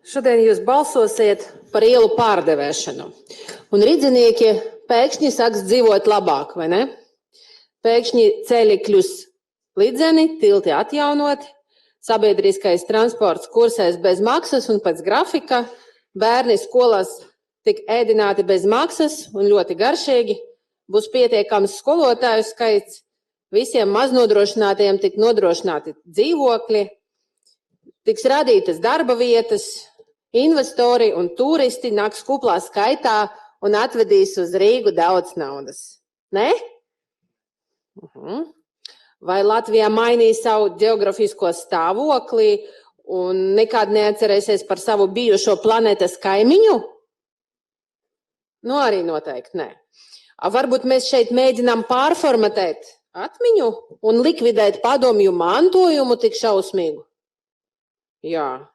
Šodien jūs balsosiet par ielu pārdevēšanu. Un ridzinieki pēkšņi sāks dzīvot labāk, vai ne? Pēkšņi ceļi kļūs lidzeni, tilti atjaunoti, sabiedriskais transports kursēs bez maksas un pēc grafika, bērni skolās tik ēdināti bez maksas un ļoti garšīgi, būs pietiekams skolotāju skaits, visiem maznodrošinātiem tik nodrošināti dzīvokļi, tiks radītas darba vietas, investori un turisti nāks kuplā skaitā un atvedīs uz Rīgu daudz naudas. Ne? Vai Latvijā mainīs savu geografisko stāvokli un nekad neatcerēsies par savu bijušo planētas kaimiņu? Nu, arī noteikti nē. Varbūt mēs šeit mēģinām pārformatēt atmiņu un likvidēt padomju mantojumu tik šausmīgu. Jā.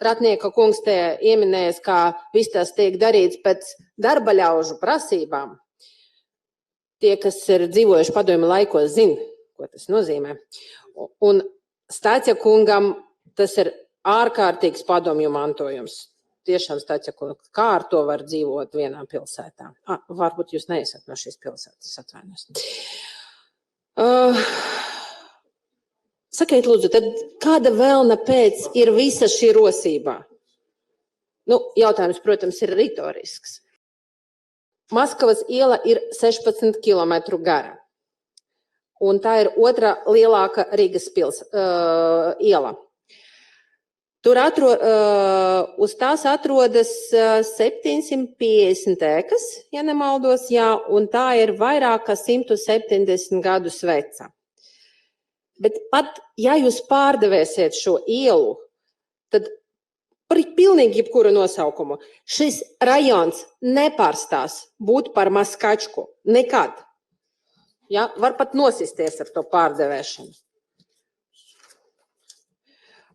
Ratnieka kungs te ieminējas, kā viss tas tiek darīts pēc darbaļaužu prasībām. Tie, kas ir dzīvojuši padomju laikos, zina, ko tas nozīmē. Un Stācija kungam tas ir ārkārtīgs padomju mantojums. Tiešām Stācija kungs, kā ar to var dzīvot vienā pilsētā? Varbūt jūs neesat no šīs pilsētas, atvainojos. Sakiet, lūdzu, tad kāda vēlna pēc ir visa šī rosībā? Jautājums, protams, ir ritorisks. Maskavas iela ir 16 km gara, un tā ir otrā lielākā Rīgas iela. Tur uz tās atrodas 750 ēkas, ja nemaldos, un tā ir vairāk kā 170 gadus veca. Bet pat, ja jūs pārdevēsiet šo ielu, tad par pilnīgi jebkuru nosaukumu šis rajons nepārstās būt par Maskačku. Nekad. Ja? Var pat nosisties ar to pārdevēšanu.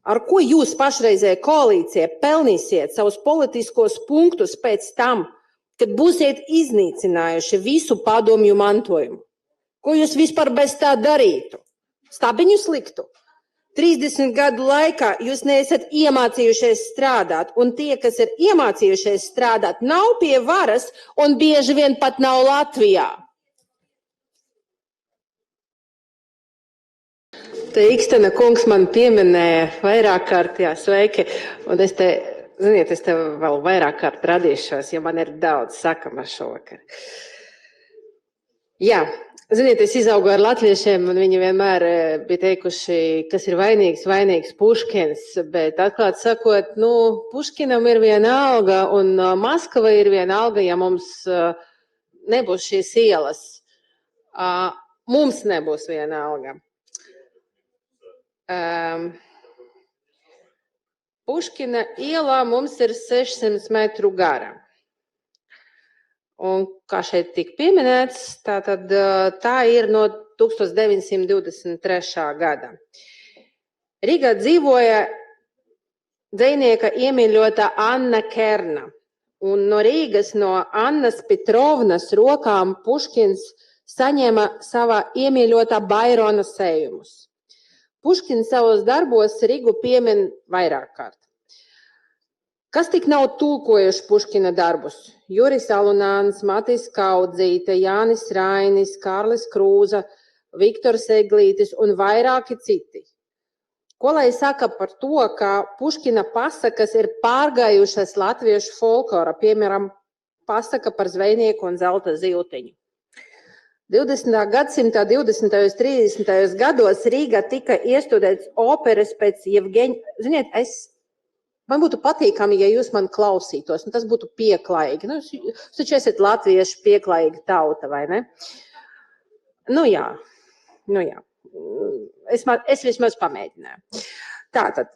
Ar ko jūs pašreizējā koalīcija pelnīsiet savus politiskos punktus pēc tam, kad būsiet iznīcinājuši visu padomju mantojumu? Ko jūs vispār bez tā darītu? Stabiņu sliktu. 30 gadu laikā jūs neesat iemācījušies strādāt, un tie, kas ir iemācījušies strādāt, nav pie varas un bieži vien pat nav Latvijā. Te Ikstena kungs man pieminēja vairāk kārt, sveiki, un es te vēl vairāk kārt radīšos, jo man ir daudz sakama šovakar. Ziniet, es izaugu ar latviešiem, un viņi vienmēr bija teikuši, kas ir vainīgs Puškins, bet atklāt sakot, Puškinam ir viena alga, un Maskava ir viena alga, ja mums nebūs šīs ielas. Mums nebūs viena alga. Puškina ielā mums ir 600 metru gara. Un, kā šeit tika pieminēts, tā ir no 1923. gada. Rīgā dzīvoja dzejnieka iemīļota Anna Kerna. Un no Rīgas, no Annas Petrovnas rokām Puškins saņēma savā iemīļotā Bairona sējumus. Puškins savos darbos Rīgu piemin vairāk kārt. Kas tik nav tulkojuši Puškina darbus? Juris Alunāns, Matis Kaudzīte, Jānis Rainis, Kārlis Krūza, Viktors Eglītis un vairāki citi. Ko lai saka par to, ka Puškina pasakas ir pārgājušas latviešu folklora, piemēram, pasaka par zvejnieku un zelta ziltiņu. 20. gadsimta 20. un 30. gados Rīgā tika iestudēts operas pēc Jevgeņa. Ziniet, man būtu patīkami, ja jūs man klausītos, tas būtu pieklājīgi. Jūs taču esat latvieši pieklājīga tauta, vai ne? Jā. Es vismaz pamēģināju. Tātad,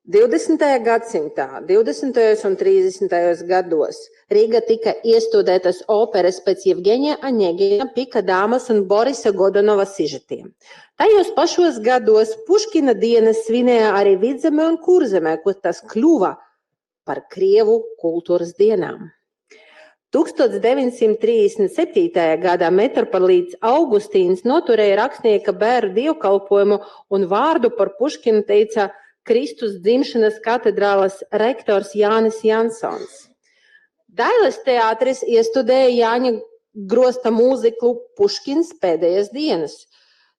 20. gadsimtā, 20. un 30. gados Rīgā tika iestudētas operas pēc Jevgeņa Aņegina, Pika Dāmas un Borisa Godunova sižetiem. Tajos pašos gados Puškina dienas svinēja arī Vidzemē un Kurzemē, kur tas kļuva par Krievu kultūras dienām. 1937. gadā metropolīts Augustīns noturēja rakstnieka bēru dievkalpojumu un vārdu par Puškinu teica Kristus dzimšanas katedrāles rektors Jānis Jansons. Dailes teātris iestudēja Jāņa Grosta mūziklu Puškins pēdējās dienas.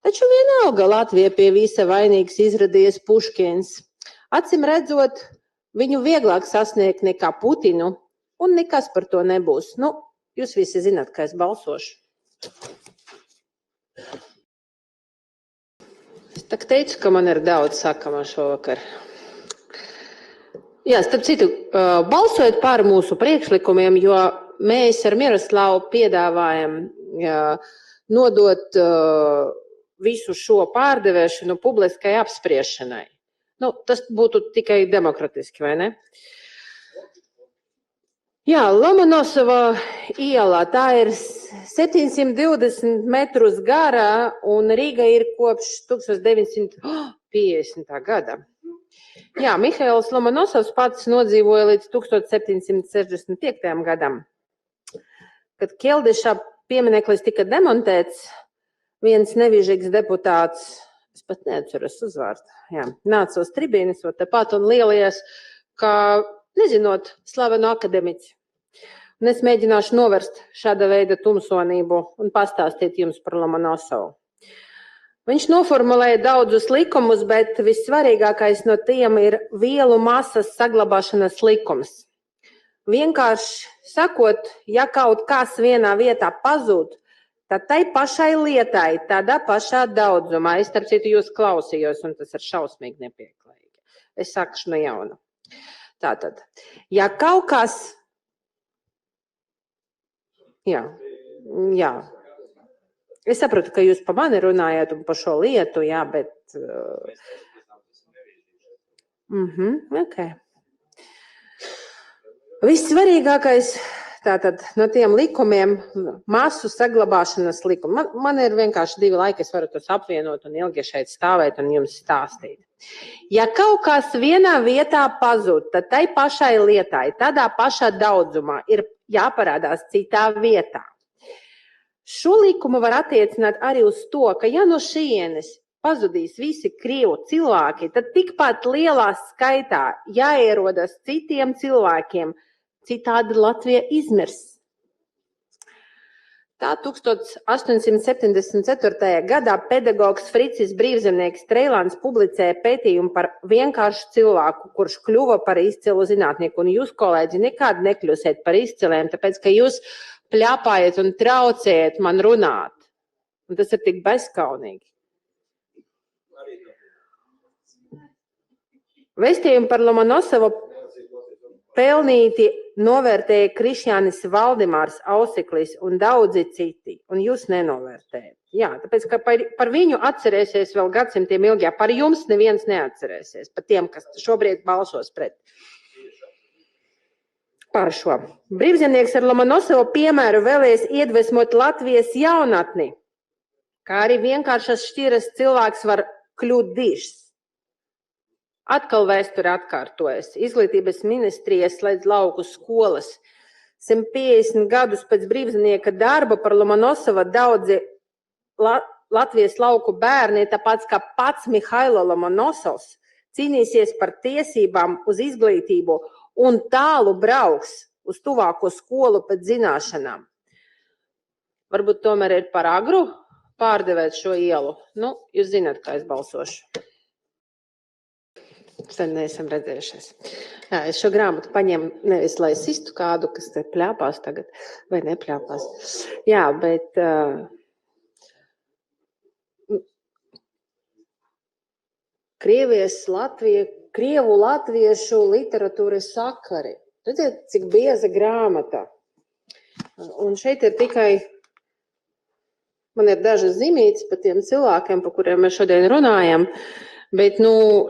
Taču vienalga Latvija pie visa vainīgs izradies Puškins. Acim redzot, viņu vieglāk sasniegt nekā Putinu, un nekas par to nebūs. Nu, jūs visi zināt, kā es balsošu. Es tak teicu, ka man ir daudz sakamā šovakar. Jā, starp citu, balsojot par mūsu priekšlikumiem, jo mēs ar Miroslavu piedāvājam nodot visu šo pārdevēšanu publiskai apspriešanai. Nu, tas būtu tikai demokratiski, vai ne? Jā, Lomonosova iela, tā ir 720 metrus gara, un Rīga ir kopš 1950. gada. Jā, Mihails Lomonosovs pats nodzīvoja līdz 1765. gadam. Kad Keldiša piemineklis tika demontēts, viens nevižīgs deputāts, es pat neatceros uzvārdu, nāca uz tribīnes tepat un lielījās, kā, nezinot, slavenu akademiķi. Un es mēģināšu novērst šāda veida tumsonību un pastāstīt jums par Lomonosovu. Viņš noformulēja daudzus likumus, bet vissvarīgākais no tiem ir vielu masas saglabāšanas likums. Vienkārši sakot, ja kaut kas vienā vietā pazūd, tad tai pašai lietai, tādā pašā daudzumā. Es, starp citu, jūs klausījos, un tas ir šausmīgi nepieklājīgi. Es sākšu no jauna. Tātad, ja kaut kas... Jā. Es saprotu, ka jūs pa mani runājat un pa šo lietu, jā, bet... Okay. Vissvarīgākais tātad no tiem likumiem masu saglabāšanas likumi. Man ir vienkārši 2 laiki, es varu tos apvienot un ilgi šeit stāvēt un jums stāstīt. Ja kaut kas vienā vietā pazūd, tad tai pašai lietai, tādā pašā daudzumā ir jāparādās citā vietā. Šo likumu var attiecināt arī uz to, ka ja no šienes pazudīs visi krievu cilvēki, tad tikpat lielā skaitā jāierodas citiem cilvēkiem, citādi Latvija izmirs. Tā 1874. gadā pedagogs Fricis Brīvzemnieks Treilāns publicēja pētījumu par vienkāršu cilvēku, kurš kļuva par izcilu zinātnieku. Un jūs, kolēģi, nekad nekļūsiet par izciliem, tāpēc, ka jūs pļāpājat un traucējat man runāt. Un tas ir tik bezskaunīgi. Vēstījumu par Lomonosovu pelnīti novērtēja Krišjānis Valdemārs Ausiklis un daudzi citi, un jūs nenovērtējat. Jā, tāpēc, ka par viņu atcerēsies vēl gadsimtiem ilgi, par jums neviens neatcerēsies, par tiem, kas šobrīd balsos pret. Par šo. Brīvzemnieks ar Lomonosovu piemēru vēlēs iedvesmot Latvijas jaunatni, kā arī vienkāršas šķiras cilvēks var kļūt dižs. Atkal vēsture atkārtojas. Izglītības ministrija slēdz lauku skolas. 150 gadus pēc brīvzemnieka darba par Lomonosova daudzi Latvijas lauku bērni, tāpēc kā pats Mihailo Lomonosovs, cīnīsies par tiesībām uz izglītību un tālu brauks uz tuvāko skolu pēc zināšanām. Varbūt tomēr ir par agru pārdevēt šo ielu. Nu, jūs zināt, kā es balsošu. Sen neesam redzējušies. Jā, es šo grāmatu paņēmu nevis, lai sistu kādu, kas te pļāpās tagad, vai nepļāpās. Jā, bet Krievu latviešu literatūras sakari. Redziet, cik bieza grāmata. Un šeit ir tikai, man ir dažas zīmītes par tiem cilvēkiem, par kuriem mēs šodien runājam, bet,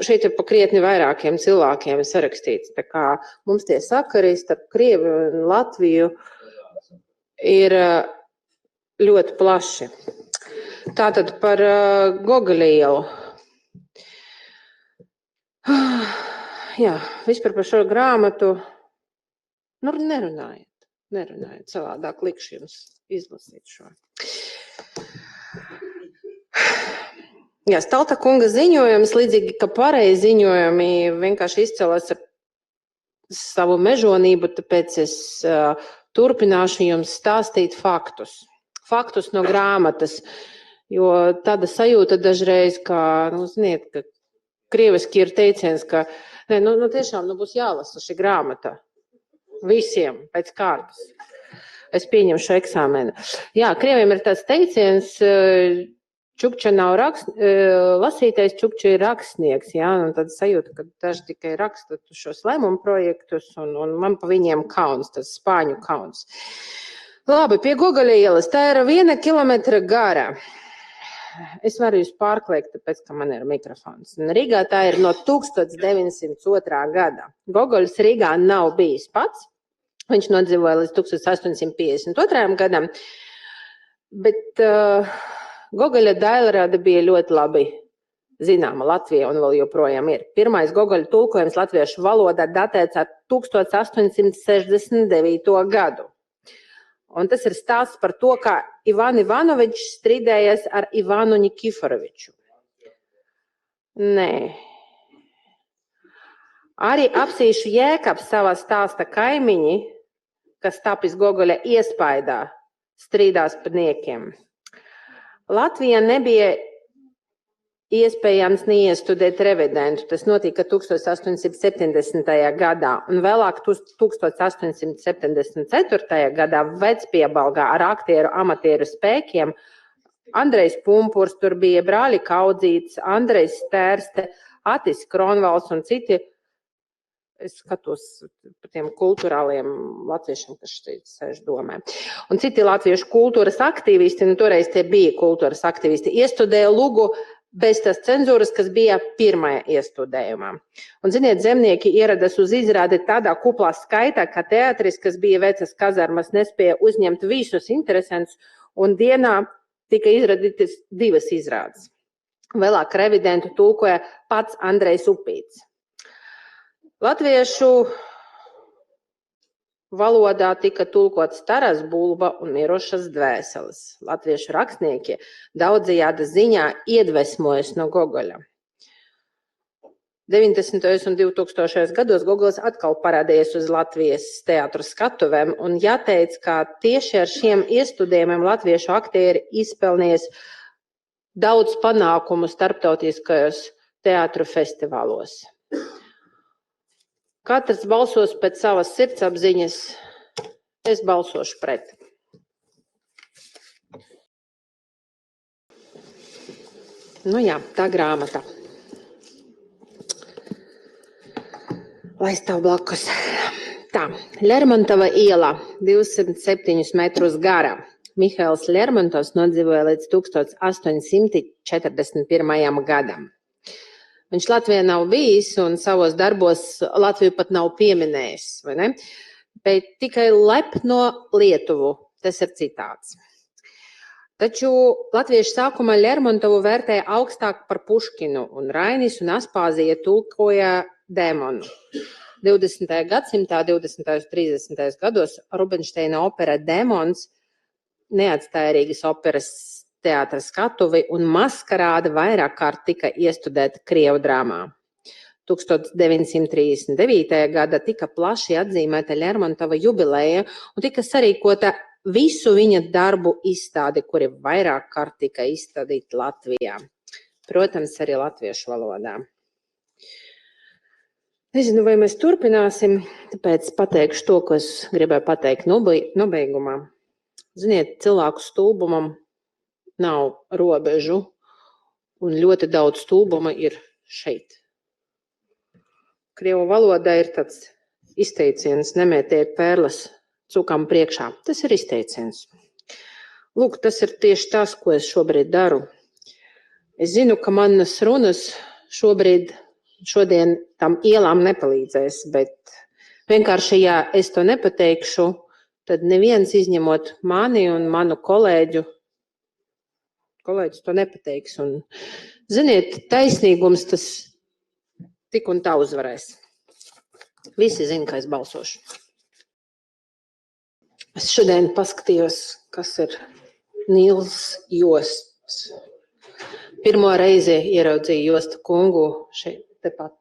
šeit ir pa krietni vairākiem cilvēkiem sarakstīts. Tā kā mums tie sakari starp Krievu un Latviju ir ļoti plaši. Tātad par Gogoļa ielu. Jā, vispār par šo grāmatu, nerunājiet, savādāk likšu jums izlasīt šo. Jā, Stalta kunga ziņojums, līdzīgi, ka pareizi ziņojumi vienkārši izcēlās ar savu mežonību, tāpēc es turpināšu jums stāstīt faktus. Faktus no grāmatas, jo tāda sajūta dažreiz, ka, ziniet, ka krieviski ir teiciens, ka tiešām būs jālasa šī grāmata visiem pēc kārtas. Es pieņemšu eksāmenu. Jā, krieviem ir tāds teiciens, Čukča nav lasītais, Čukča ir rakstnieks. Jā, un tad sajūta, ka daži tikai raksta šos lēmumu projektus, un man pa viņiem kauns, tas spāņu kauns. Labi, pie Gogoļa ielas. Tā ir 1 kilometra gara. Es varu jūs pārkliegt, tāpēc, ka man ir mikrofons. Un Rīgā tā ir no 1902. gada. Gogoļs Rīgā nav bijis pats. Viņš nodzīvoja līdz 1852. gadam. Bet Gogoļa Dailrada bija ļoti labi zināma Latvijā un vēl joprojām ir. Pirmais Gogoļa tulkojums latviešu valodā datēts ar 1869. gadu. Un tas ir stāsts par to, kā Ivan Ivanovičs strīdējies ar Ivanu Nikiforoviču. Nē. Arī Apsīšu Jēkabs savā stāsta kaimiņi, kas tapis Gogoļa iespaidā, strīdās par niekiem. Latvijā nebija iespējams neiestudēt revidentu. Tas notika 1870. gadā, un vēlāk 1874. gadā Vecpiebalgā ar aktieru amatieru spēkiem Andrejs Pumpurs, tur bija brāļi Kaudzīts, Andrejs Stērste, Atis Kronvalds un citi. Es skatos par tiem kultūrāliem latviešiem, kas šeit sēž domē. Un citi latviešu kultūras aktīvisti, un toreiz tie bija kultūras aktīvisti, iestudēja lugu bez tās cenzūras, kas bija pirmajā iestudējumā. Un, ziniet, zemnieki ieradas uz izrādi tādā kuplā skaitā, ka teatris, kas bija vecas kazarmas, nespēja uzņemt visus interesantus, un dienā tika izradītas 2 izrādes. Vēlāk revidentu tulkoja pats Andrejs Upīts. Latviešu valodā tika tulkots Taras Bulba un Mirošas dvēseles. Latviešu rakstnieki daudzajāda ziņā iedvesmojas no Gogoļa. 90. un 2000. gados Gogols atkal parādījies uz Latvijas teātru skatuvēm, un jāteic, ka tieši ar šiem iestudējumiem latviešu aktieri izpelnījies daudz panākumu starptautiskajos teātru festivālos. Katrs balsos pēc savas sirdsapziņas, es balsošu pret. Jā, tā grāmata. Lai stāv blakus. Tā, Lermontova iela, 207 metrus gara. Mihails Lermontovs nodzīvoja līdz 1841. gadam. Viņš Latvijā nav bijis un savos darbos Latviju pat nav pieminējis, vai ne? Bet tikai lepno Lietuvu, tas ir citāts. Taču latvieši sākumā Lermontovu vērtēja augstāk par Puškinu, un Rainis un Aspāzija tulkoja Demonu. 20. gadsimtā, 20. un 30. gados Rubinšteina opera Demons neatstāja Rīgas operas teātra skatuvi un maskarāda vairāk kārt tika iestudēta Krievu drāmā. 1939. gada tika plaši atzīmēta Lermontova jubileja un tika sarīkota visu viņa darbu izstādi, kuri vairāk kārt tika izstādīti Latvijā. Protams, arī latviešu valodā. Nezinu, vai mēs turpināsim, tāpēc pateikšu to, ko es gribēju pateikt nobeigumā. Ziniet, cilvēku stulbumam nav robežu, un ļoti daudz stulbuma ir šeit. Krievu valodā ir tāds izteiciens, nemētiet pērles cukam priekšā. Tas ir izteiciens. Lūk, tas ir tieši tas, ko es šobrīd daru. Es zinu, ka manas runas šodien tam ielām nepalīdzēs, bet vienkārši, ja es to nepateikšu, tad neviens izņemot mani un manu kolēģis to nepateiks. Un, ziniet, taisnīgums tas tik un tā uzvarēs. Visi zina, ka es balsošu. Es šodien paskatījos, kas ir Nils Josts. Pirmo reizi ieraudzīju Jostu kungu šeit tepat.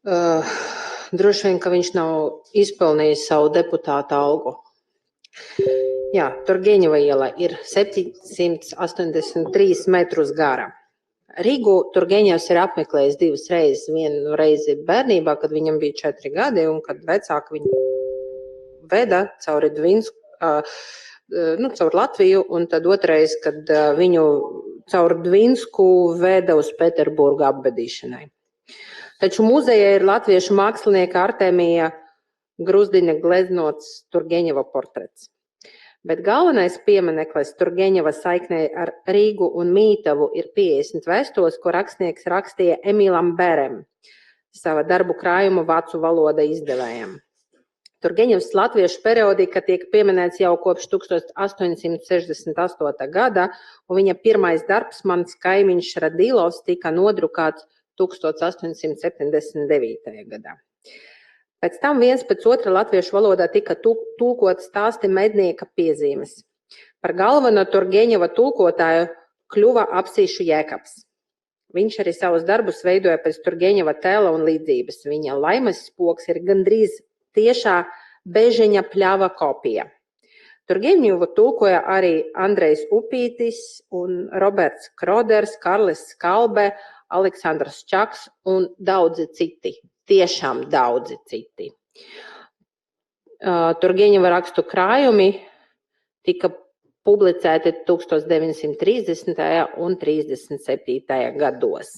Droši vien, ka viņš nav izpelnījis savu deputāta algu. Jā, Turgeņeva iela ir 783 metrus gara. Rīgu Turgeņevs ir apmeklējis 2 reizes. Vienu reizi bērnībā, kad viņam bija 4 gadi, un kad vecāki viņu veda cauri caur Latviju, un tad otrais, kad viņu caur Dvinsku veda uz Pēterburgu apbedīšanai. Taču muzejā ir latviešu mākslinieka Artemija Gruzdiņa gleznots Turgeņeva portrets. Bet galvenais piemineklis Turgeņeva saiknē ar Rīgu un Mītavu ir 50 vēstules, ko rakstnieks rakstīja Emīlam Berem, sava darbu krājuma vācu valoda izdevējam. Turgeņevs latviešu periodika tiek pieminēts jau kopš 1868. gada, un viņa pirmais darbs Mans kaimiņš Radīlovs tika nodrukāts 1879. gadā. Pēc tam viens pēc otra latviešu valodā tika tulkot stāsti mednieka piezīmes. Par galveno Turgeņeva tulkotāju kļuva Apsīšu Jēkabs. Viņš arī savus darbus veidoja pēc Turgeņeva tēla un līdzības. Viņa laimes spoks ir gandrīz tiešā Bežeņa pļava kopija. Turgeņevu tulkoja arī Andrejs Upītis un Roberts Kroders, Karlis Skalbe, Aleksandrs Čaks un daudzi citi. Tiešām daudzi citi. Turgeņeva rakstu krājumi tika publicēti 1930. un 37. gados.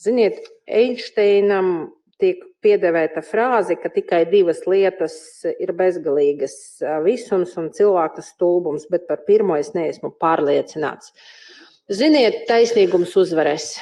Ziniet, Einšteinam tiek piedēvēta frāze, ka tikai 2 lietas ir bezgalīgas - visums un cilvēka stulbums, bet par pirmo es neesmu pārliecināts. Ziniet, taisnīgums uzvarēs.